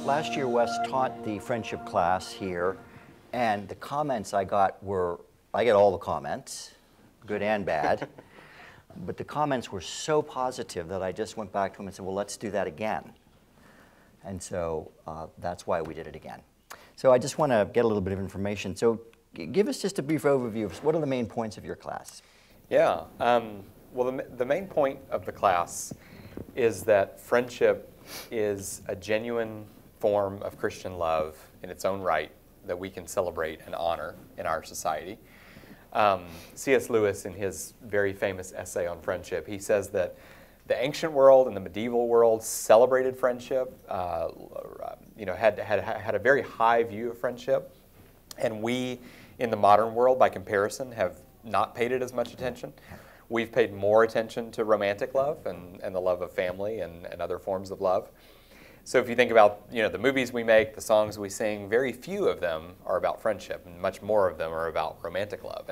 Last year, Wes taught the friendship class here, and the comments I got were, I get all the comments, good and bad, but the comments were so positive that I just went back to him and said, well, let's do that again. And so that's why we did it again. So I just want to get a little bit of information. So give us just a brief overview of what are the main points of your class? Yeah, well, the main point of the class is that friendship is a genuine form of Christian love in its own right that we can celebrate and honor in our society. C.S. Lewis, in his very famous essay on friendship, he says that the ancient world and the medieval world celebrated friendship, had a very high view of friendship, and we, in the modern world, by comparison, have not paid it as much attention. We've paid more attention to romantic love and the love of family and other forms of love. So if you think about the movies we make, the songs we sing, very few of them are about friendship, and much more of them are about romantic love.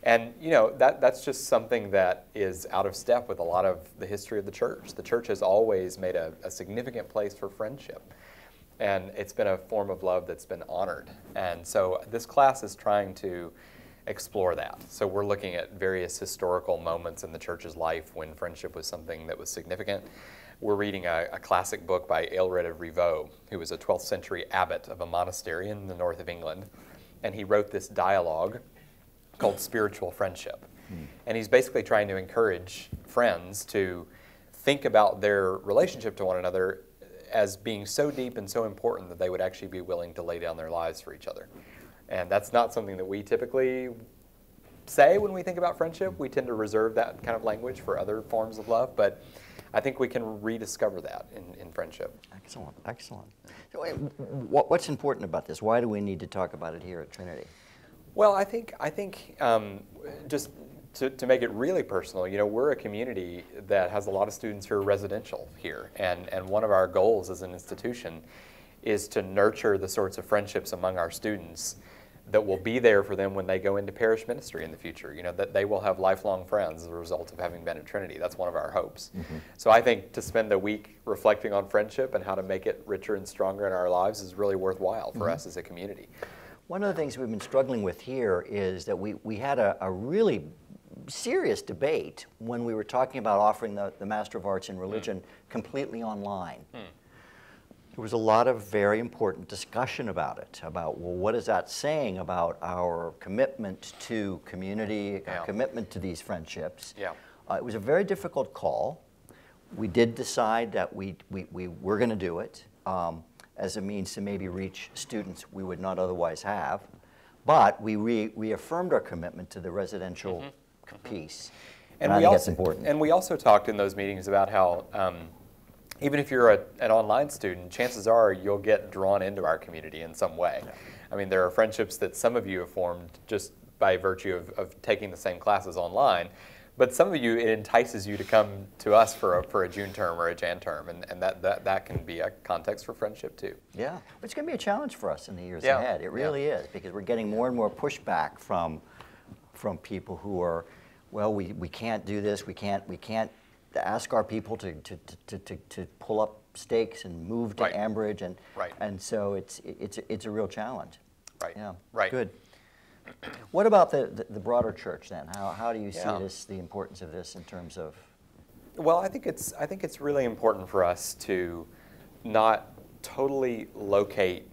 And that's just something that is out of step with a lot of the history of the church. The church has always made a significant place for friendship, and it's been a form of love that's been honored. And so this class is trying to explore that. So we're looking at various historical moments in the church's life when friendship was something that was significant. We're reading a classic book by Aelred of Rievaulx, who was a 12th century abbot of a monastery in the north of England. And he wrote this dialogue called Spiritual Friendship. And he's basically trying to encourage friends to think about their relationship to one another as being so deep and so important that they would actually be willing to lay down their lives for each other. And that's not something that we typically say when we think about friendship. We tend to reserve that kind of language for other forms of love, but I think we can rediscover that in friendship. Excellent, excellent. So, what's important about this? Why do we need to talk about it here at Trinity? Well, I think just to make it really personal, we're a community that has a lot of students who are residential here, and one of our goals as an institution is to nurture the sorts of friendships among our students that will be there for them when they go into parish ministry in the future, that they will have lifelong friends as a result of having been at Trinity. That's one of our hopes. So I think to spend a week reflecting on friendship and how to make it richer and stronger in our lives is really worthwhile for us as a community. One of the things we've been struggling with here is that we had a really serious debate when we were talking about offering the Master of Arts in Religion completely online. There was a lot of very important discussion about it, about, well, what is that saying about our commitment to community, our commitment to these friendships? It was a very difficult call. We did decide that we were going to do it as a means to maybe reach students we would not otherwise have, but we reaffirmed our commitment to the residential piece, and I think that's important. And we also talked in those meetings about how even if you're an online student, chances are you'll get drawn into our community in some way. I mean, there are friendships that some of you have formed just by virtue of taking the same classes online, but some of you, it entices you to come to us for a June term or a Jan term, and that can be a context for friendship too. Yeah, but it's going to be a challenge for us in the years ahead. It really is, because we're getting more and more pushback from people who are, well, we can't do this, we can't ask our people to pull up stakes and move to Ambridge, and so it's a real challenge. Good. What about the broader church then? How do you see this, the importance of this in terms of? Well, I think it's really important for us to not totally locate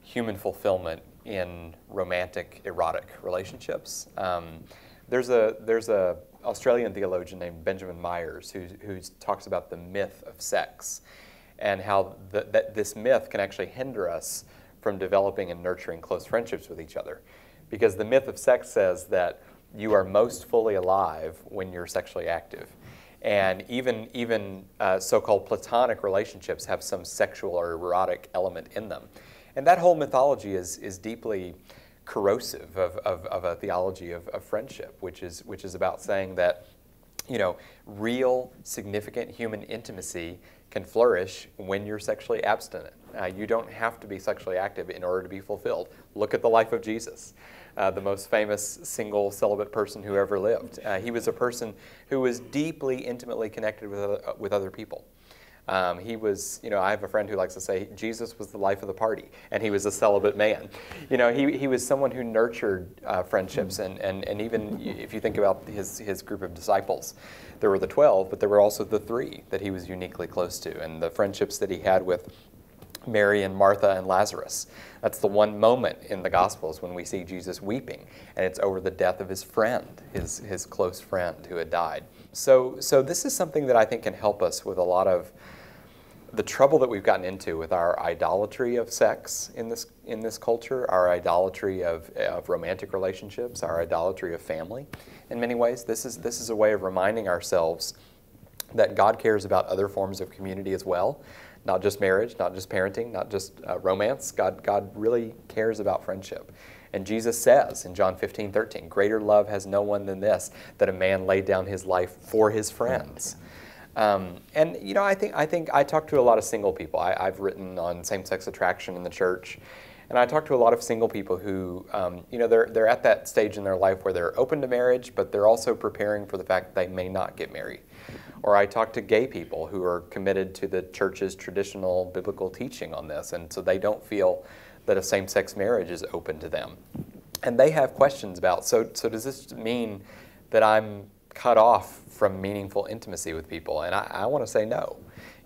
human fulfillment in romantic, erotic relationships. There's a Australian theologian named Benjamin Myers who talks about the myth of sex and how this myth can actually hinder us from developing and nurturing close friendships with each other. Because the myth of sex says that you are most fully alive when you're sexually active. And even so-called platonic relationships have some sexual or erotic element in them. And that whole mythology is deeply corrosive of a theology of friendship, which is about saying that real significant human intimacy can flourish when you're sexually abstinent. You don't have to be sexually active in order to be fulfilled. Look at the life of Jesus, the most famous single celibate person who ever lived. He was a person who was deeply, intimately connected with other people. He was, I have a friend who likes to say Jesus was the life of the party, and he was a celibate man. He was someone who nurtured friendships, and even if you think about his group of disciples, there were the 12, but there were also the 3 that he was uniquely close to, and the friendships that he had with Mary and Martha and Lazarus. That's the one moment in the Gospels when we see Jesus weeping, and it's over the death of his friend, his close friend who had died. So this is something that I think can help us with a lot of the trouble that we've gotten into with our idolatry of sex in this culture, our idolatry of romantic relationships, our idolatry of family. In many ways, this is a way of reminding ourselves that God cares about other forms of community as well, not just marriage, not just parenting, not just romance. God really cares about friendship. And Jesus says in John 15:13, "Greater love has no one than this, that a man laid down his life for his friends." I think I talk to a lot of single people. I've written on same-sex attraction in the church, and I talk to a lot of single people who, they're at that stage in their life where they're open to marriage, but they're also preparing for the fact that they may not get married. Or I talk to gay people who are committed to the church's traditional biblical teaching on this, and so they don't feel that a same-sex marriage is open to them. And they have questions about, so does this mean that I'm cut off from meaningful intimacy with people? And I want to say no.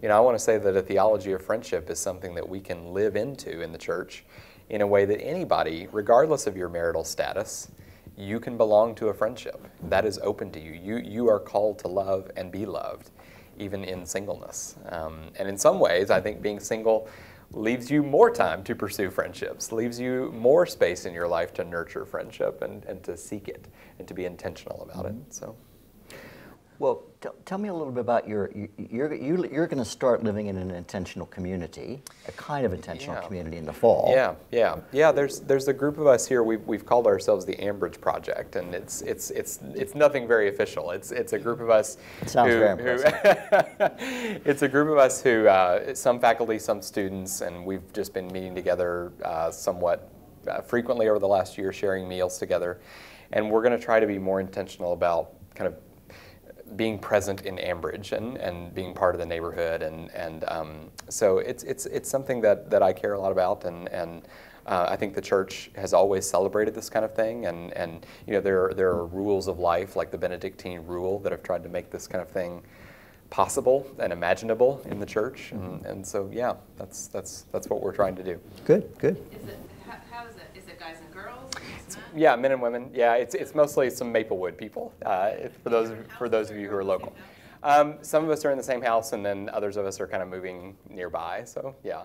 I want to say that a theology of friendship is something that we can live into in the church in a way that anybody, regardless of your marital status, you can belong to a friendship. That is open to you. You are called to love and be loved, even in singleness. And in some ways, I think being single leaves you more time to pursue friendships, leaves you more space in your life to nurture friendship and to seek it and to be intentional about it. So. Well, tell me a little bit about you're going to start living in an intentional community, a kind of intentional community in the fall. Yeah. There's a group of us here. We've called ourselves the Ambridge Project, and it's nothing very official. It's a group of us. Sounds very impressive. It's a group of us who some faculty, some students, and we've just been meeting together somewhat frequently over the last year, sharing meals together, and we're going to try to be more intentional about kind of being present in Ambridge and being part of the neighborhood, and so it's something that I care a lot about, and I think the church has always celebrated this kind of thing, and there are rules of life like the Benedictine rule that have tried to make this kind of thing possible and imaginable in the church, and so that's what we're trying to do. Good. How is it? Is it guys and girls? Yeah, men and women. Yeah, it's mostly some Maplewood people. For those of you who are local, some of us are in the same house, and then others of us are kind of moving nearby. So yeah.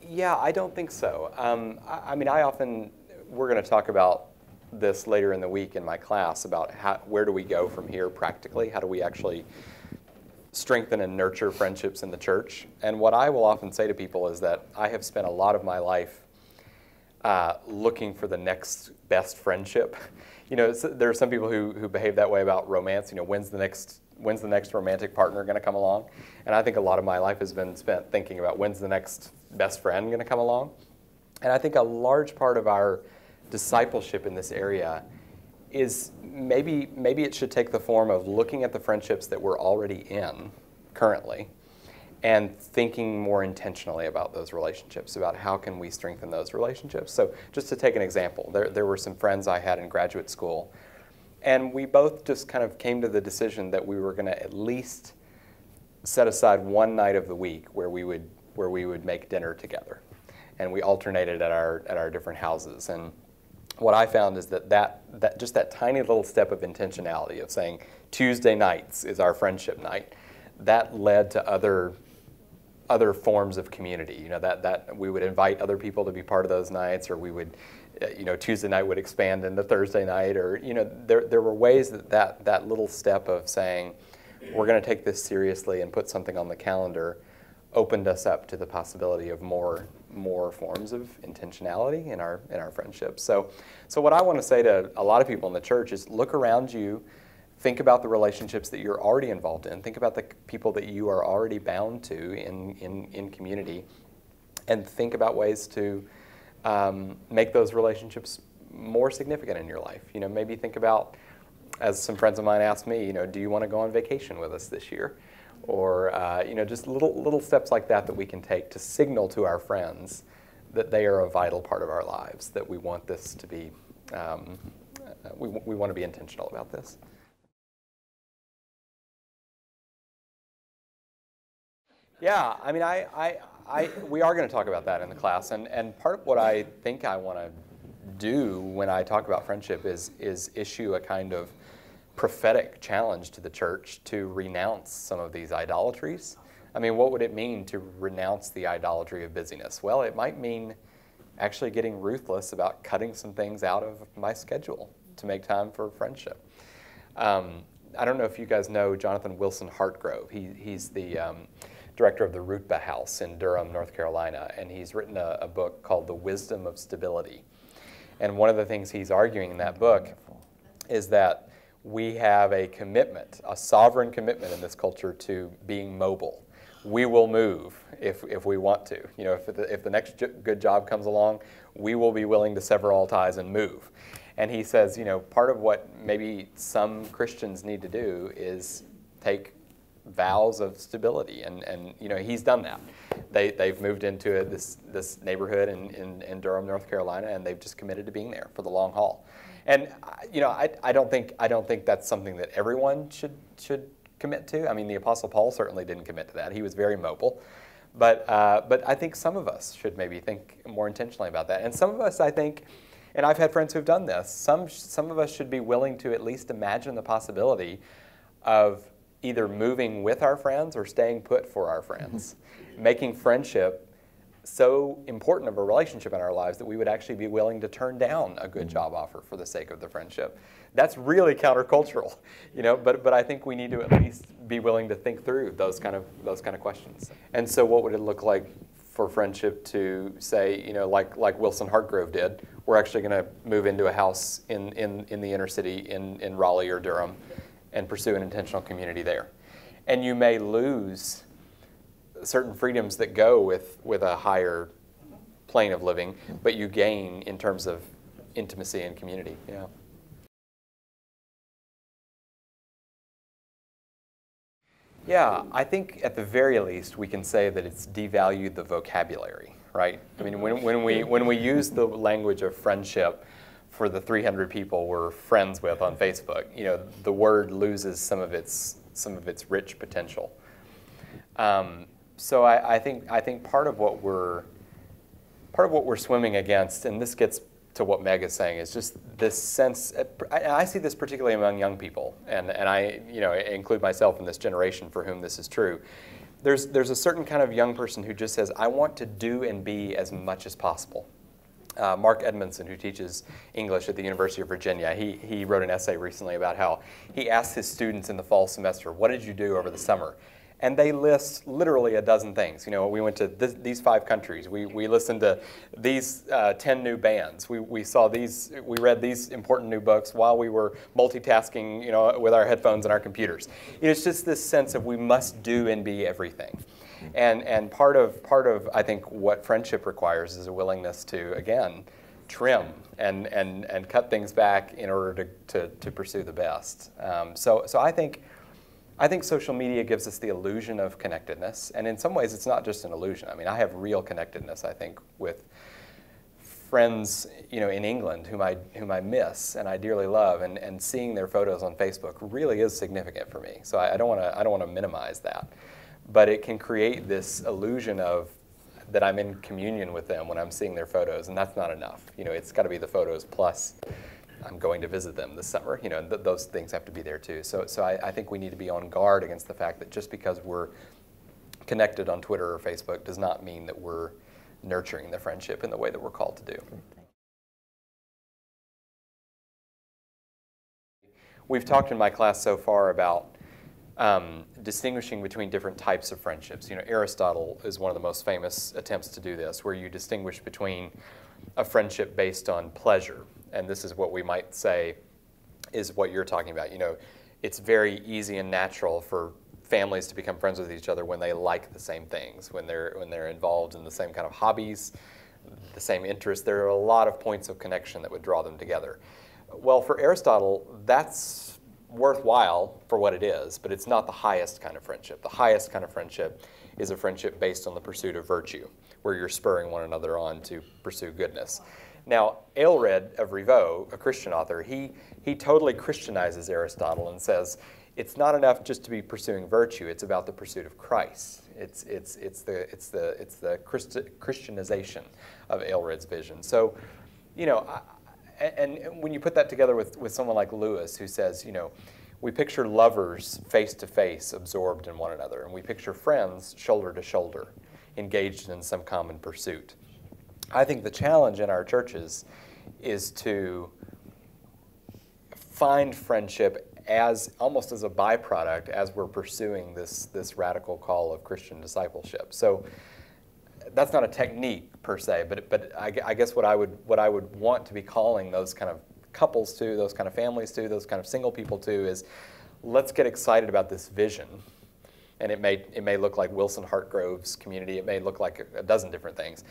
Yeah, I don't think so. We're going to talk about this later in the week in my class about where do we go from here practically? How do we actually strengthen and nurture friendships in the church? And what I will often say to people is that I have spent a lot of my life looking for the next best friendship. There are some people who behave that way about romance. When's the next romantic partner going to come along? And I think a lot of my life has been spent thinking about when's the next best friend going to come along. And I think a large part of our discipleship in this area is maybe it should take the form of looking at the friendships that we're already in currently and thinking more intentionally about those relationships, about how can we strengthen those relationships. So just to take an example, there were some friends I had in graduate school, and we both just kind of came to the decision that we were going to at least set aside one night of the week where we would make dinner together, and we alternated at our different houses. And what I found is that just that tiny little step of intentionality of saying Tuesday nights is our friendship night, that led to other forms of community. That we would invite other people to be part of those nights, or we would, Tuesday night would expand into Thursday night, or there were ways that little step of saying we're going to take this seriously and put something on the calendar opened us up to the possibility of more forms of intentionality in our friendships. So what I want to say to a lot of people in the church is look around you, think about the relationships that you're already involved in, think about the people that you are already bound to in community, and think about ways to make those relationships more significant in your life. Maybe think about as some friends of mine asked me, do you want to go on vacation with us this year? Or, just little steps like that we can take to signal to our friends that they are a vital part of our lives, that we want this to be, we want to be intentional about this. Yeah, I mean, we are going to talk about that in the class, and part of what I think I want to do when I talk about friendship is issue a kind of prophetic challenge to the church to renounce some of these idolatries. I mean, what would it mean to renounce the idolatry of busyness? Well, it might mean actually getting ruthless about cutting some things out of my schedule to make time for friendship. I don't know if you guys know Jonathan Wilson Hartgrove. He's the director of the Rutba House in Durham, North Carolina, and he's written a book called The Wisdom of Stability. And one of the things he's arguing in that book is that we have a commitment, a sovereign commitment in this culture to being mobile. We will move if we want to. If the next good job comes along, we will be willing to sever all ties and move. And he says, part of what maybe some Christians need to do is take vows of stability, and he's done that. They've moved into this neighborhood in Durham, North Carolina, and they've just committed to being there for the long haul. And I don't think that's something that everyone should commit to. I mean, the Apostle Paul certainly didn't commit to that. He was very mobile, but I think some of us should maybe think more intentionally about that. And some of us, I think, and I've had friends who've done this. Some of us should be willing to at least imagine the possibility of either moving with our friends or staying put for our friends, making friendship so important of a relationship in our lives that we would actually be willing to turn down a good job offer for the sake of the friendship. That's really countercultural, but I think we need to at least be willing to think through those kind of questions. And so what would it look like for friendship to say, like Wilson Hartgrove did, we're actually going to move into a house in the inner city in Raleigh or Durham and pursue an intentional community there. And you may lose certain freedoms that go with a higher plane of living, but you gain in terms of intimacy and community. Yeah. Yeah, I think at the very least we can say that it's devalued the vocabulary, right? I mean, when we use the language of friendship for the 300 people we're friends with on Facebook, the word loses some of its rich potential. So I think part of what we're swimming against, and this gets to what Meg is saying, is just this sense. I see this particularly among young people, and I include myself in this generation for whom this is true. There's a certain kind of young person who just says, I want to do and be as much as possible. Mark Edmondson, who teaches English at the University of Virginia, he wrote an essay recently about how he asked his students in the fall semester, what did you do over the summer? And they list literally a dozen things. We went to these 5 countries. We listened to these 10 new bands. We read these important new books while we were multitasking, with our headphones and our computers. It's just this sense of we must do and be everything. And part of I think what friendship requires is a willingness to, again, trim and cut things back in order to pursue the best. So I think social media gives us the illusion of connectedness, and in some ways it's not just an illusion. I mean, I have real connectedness, I think, with friends, in England whom I miss and I dearly love, and seeing their photos on Facebook really is significant for me. So I don't want to minimize that, but it can create this illusion of that I'm in communion with them when I'm seeing their photos, and that's not enough. It's got to be the photos plus I'm going to visit them this summer, and those things have to be there too. So I think we need to be on guard against the fact that just because we're connected on Twitter or Facebook does not mean that we're nurturing the friendship in the way that we're called to do. We've talked in my class so far about distinguishing between different types of friendships. Aristotle is one of the most famous attempts to do this, where you distinguish between a friendship based on pleasure. And this is what we might say is what you're talking about. It's very easy and natural for families to become friends with each other when they like the same things, when they're involved in the same kind of hobbies, the same interests. There are a lot of points of connection that would draw them together. Well, for Aristotle, that's worthwhile for what it is, but it's not the highest kind of friendship. The highest kind of friendship is a friendship based on the pursuit of virtue, where you're spurring one another on to pursue goodness. Now, Aelred of Rievaulx, a Christian author, he totally Christianizes Aristotle and says it's not enough just to be pursuing virtue. It's about the pursuit of Christ. It's the Christianization of Aelred's vision. So, and when you put that together with someone like Lewis, who says, we picture lovers face to face, absorbed in one another, and we picture friends shoulder to shoulder, engaged in some common pursuit. I think the challenge in our churches is to find friendship almost as a byproduct as we're pursuing this radical call of Christian discipleship. So that's not a technique per se, but I guess what I would want to be calling those kind of couples to, those kind of families to, those kind of single people to is, let's get excited about this vision. And it may look like Wilson Hartgrove's community. It may look like a dozen different things.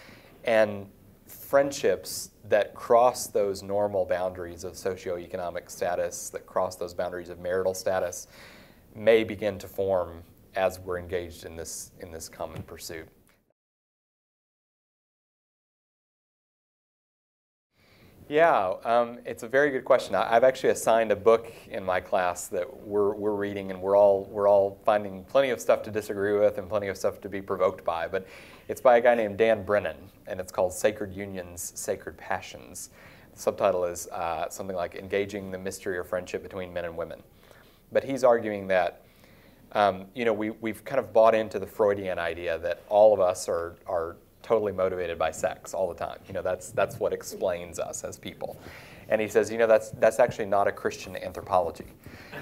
And friendships that cross those normal boundaries of socioeconomic status, that cross those boundaries of marital status, may begin to form as we're engaged in this common pursuit. Yeah, it's a very good question. I've actually assigned a book in my class that we're reading, and we're all finding plenty of stuff to disagree with and plenty of stuff to be provoked by. But it's by a guy named Dan Brennan, and it's called Sacred Unions, Sacred Passions. The subtitle is something like Engaging the Mystery of Friendship Between Men and Women. But he's arguing that we've kind of bought into the Freudian idea that all of us are totally motivated by sex all the time. That's what explains us as people. And he says, that's actually not a Christian anthropology.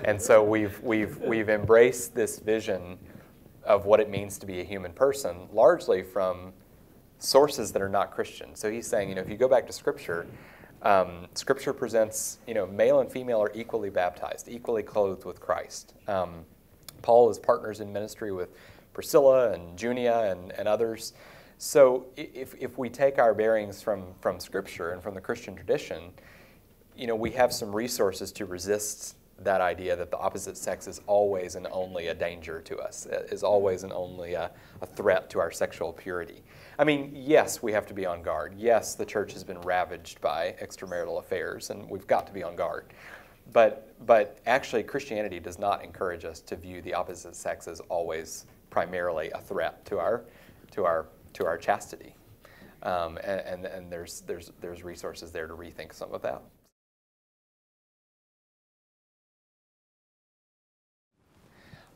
And so we've embraced this vision of what it means to be a human person, largely from sources that are not Christian. So he's saying, if you go back to Scripture, Scripture presents, male and female are equally baptized, equally clothed with Christ. Paul is partners in ministry with Priscilla and Junia and others. So if we take our bearings from Scripture and from the Christian tradition, we have some resources to resist that idea that the opposite sex is always and only a danger to us, is always and only a threat to our sexual purity. I mean, yes, we have to be on guard. Yes, the church has been ravaged by extramarital affairs, and we've got to be on guard. But actually, Christianity does not encourage us to view the opposite sex as always primarily a threat to our chastity, and there's resources there to rethink some of that.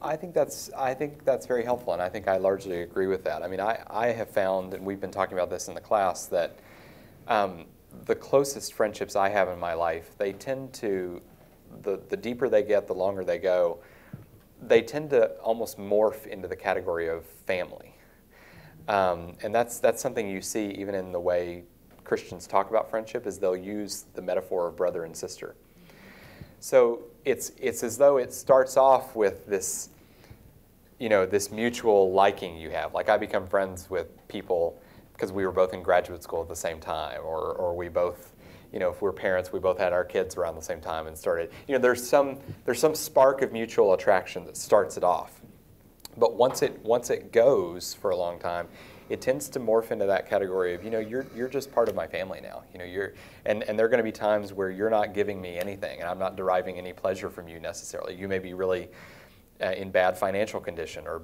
I think that's very helpful, and I think I largely agree with that. I mean, I have found, and we've been talking about this in the class, that the closest friendships I have in my life, they tend to, the deeper they get, the longer they go, they tend to almost morph into the category of family. And that's something you see even in the way Christians talk about friendship, is they'll use the metaphor of brother and sister. So it's as though it starts off with this, this mutual liking you have. Like, I become friends with people because we were both in graduate school at the same time, or we both, if we're parents, we both had our kids around the same time and started. There's some spark of mutual attraction that starts it off. But once it goes for a long time, it tends to morph into that category of, you're just part of my family now. And there are going to be times where you're not giving me anything, and I'm not deriving any pleasure from you necessarily. You may be really in bad financial condition, or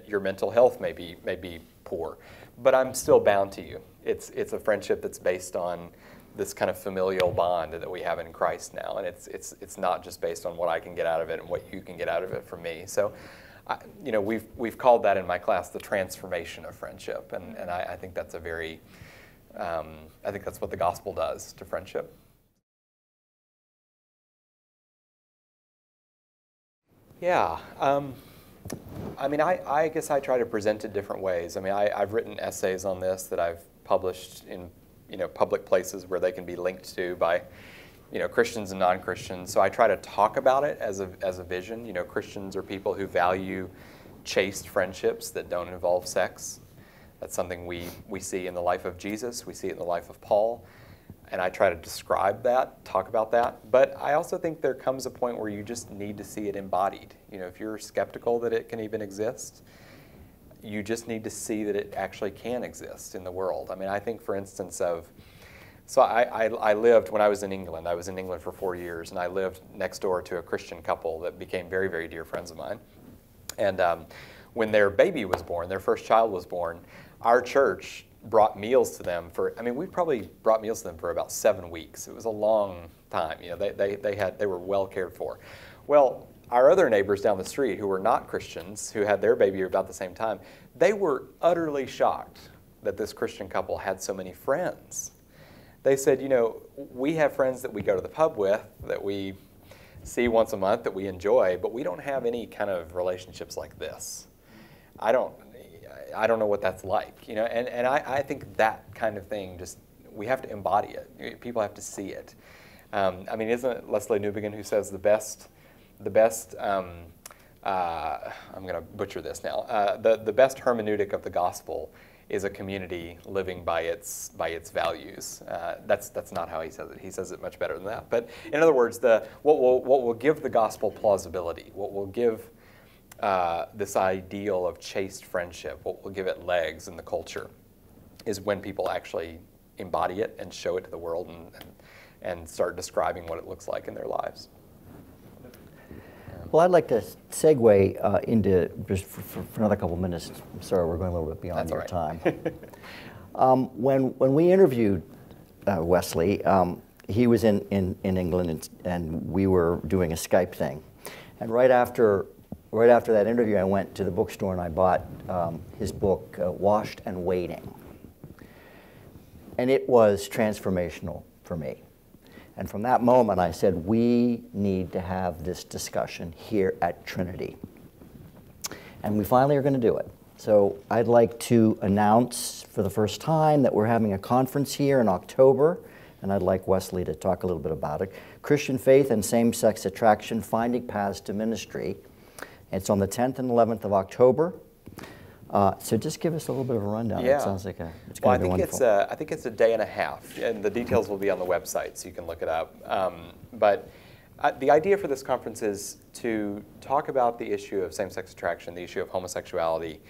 your mental health may be poor, but I'm still bound to you. It's a friendship that's based on this kind of familial bond that we have in Christ now, and it's not just based on what I can get out of it and what you can get out of it from me. So, we've called that in my class the transformation of friendship, and I think that's a very, I think that's what the gospel does to friendship. Yeah, I mean, I guess I try to present it different ways. I mean, I've written essays on this that I've published in public places where they can be linked to by Christians and non-Christians. So I try to talk about it as a vision. Christians are people who value chaste friendships that don't involve sex. That's something we see in the life of Jesus. We see it in the life of Paul. And I try to describe that, talk about that. But I also think there comes a point where you just need to see it embodied. If you're skeptical that it can even exist, you just need to see that it actually can exist in the world. I mean, I think, for instance, so I lived, when I was in England for 4 years, and I lived next door to a Christian couple that became very, very dear friends of mine. And when their baby was born, their first child was born, our church brought meals to them we probably brought meals to them for about 7 weeks. It was a long time. They were well cared for. Well, our other neighbors down the street who were not Christians, who had their baby about the same time, they were utterly shocked that this Christian couple had so many friends. They said, we have friends that we go to the pub with, that we see once a month, that we enjoy, but we don't have any kind of relationships like this. I don't know what that's like, and I think that kind of thing, we have to embody it. People have to see it. Isn't it Leslie Newbigin who says the best, I'm going to butcher this now, the best hermeneutic of the gospel is a community living by its values. That's not how he says it. He says it much better than that. But in other words, what will give the gospel plausibility, what will give this ideal of chaste friendship, what will give it legs in the culture, is when people actually embody it and show it to the world and start describing what it looks like in their lives. Well, I'd like to segue into, just for another couple of minutes. I'm sorry, we're going a little bit beyond your time. When we interviewed Wesley, he was in England, and we were doing a Skype thing. And right after that interview, I went to the bookstore and I bought his book, Washed and Waiting. And it was transformational for me. And from that moment, I said, we need to have this discussion here at Trinity. And we finally are going to do it. So I'd like to announce for the first time that we're having a conference here in October, and I'd like Wesley to talk a little bit about it. Christian Faith and Same-Sex Attraction, Finding Paths to Ministry. It's on the 10th and 11th of October. So just give us a little bit of a rundown. Yeah. It sounds like it's going to be wonderful. I think it's a day and a half, and the details will be on the website, so you can look it up. But the idea for this conference is to talk about the issue of same-sex attraction, the issue of homosexuality,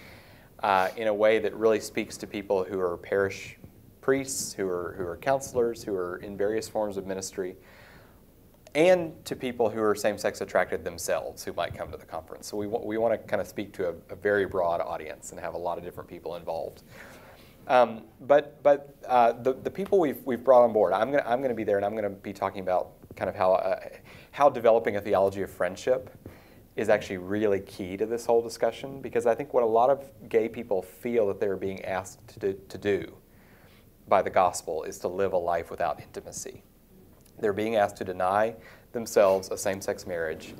in a way that really speaks to people who are parish priests, who are counselors, who are in various forms of ministry, and to people who are same-sex attracted themselves who might come to the conference. So we want to kind of speak to a very broad audience and have a lot of different people involved. But the people we've brought on board, I'm going to be there, and I'm going to be talking about kind of how developing a theology of friendship is actually really key to this whole discussion, because I think what a lot of gay people feel that they're being asked to do by the gospel is to live a life without intimacy. They're being asked to deny themselves a same-sex marriage,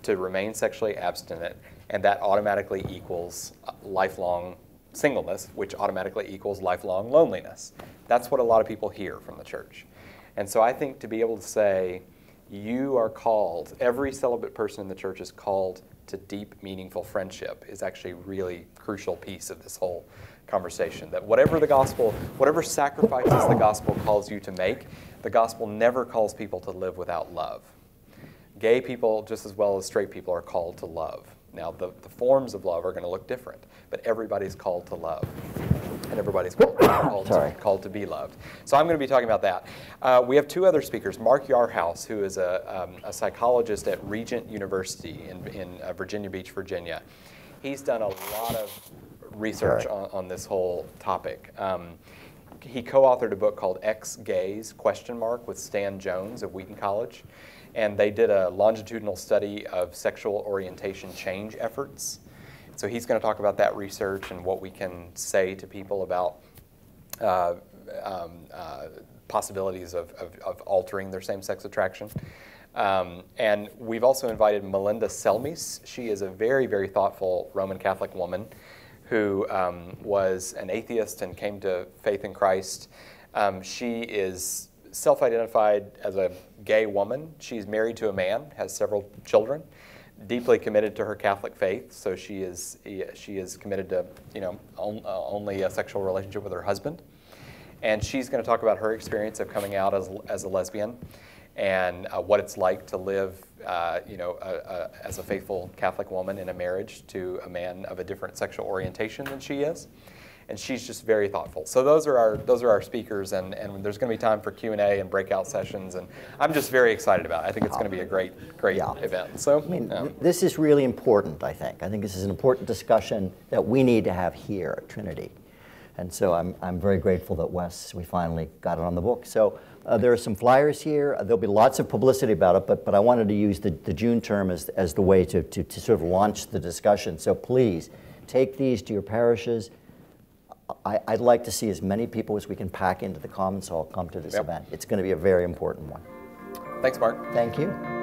to remain sexually abstinent, and that automatically equals lifelong singleness, which automatically equals lifelong loneliness. That's what a lot of people hear from the church. And so I think to be able to say, you are called, every celibate person in the church is called to deep, meaningful friendship, is actually a really crucial piece of this whole conversation. That whatever the gospel, whatever sacrifices the gospel calls you to make, the gospel never calls people to live without love. Gay people, just as well as straight people, are called to love. Now, the forms of love are going to look different, but everybody's called to love. And everybody's called to be loved. So I'm going to be talking about that. We have two other speakers. Mark Yarhouse, who is a psychologist at Regent University in Virginia Beach, Virginia. He's done a lot of research on this whole topic. He co-authored a book called Ex-Gays, ? With Stan Jones of Wheaton College. And they did a longitudinal study of sexual orientation change efforts. So he's going to talk about that research and what we can say to people about possibilities of altering their same-sex attraction. And we've also invited Melinda Selmes. She is a very, very thoughtful Roman Catholic woman who was an atheist and came to faith in Christ. She is self-identified as a gay woman. She's married to a man, has several children, deeply committed to her Catholic faith. So she is committed to only a sexual relationship with her husband. And she's going to talk about her experience of coming out as a lesbian and what it's like to live, as a faithful Catholic woman in a marriage to a man of a different sexual orientation than she is. And she's just very thoughtful. So those are our speakers, and there's going to be time for Q&A and breakout sessions, and I'm just very excited about it. I think it's going to be a great event. So this is really important, I think. I think this is an important discussion that we need to have here at Trinity. And so I'm very grateful that we finally got it on the book. So there are some flyers here. There'll be lots of publicity about it, but I wanted to use the June term as the way to sort of launch the discussion. So please, take these to your parishes. I'd like to see as many people as we can pack into the Commons Hall come to this event. It's going to be a very important one. Thanks, Mark. Thank you.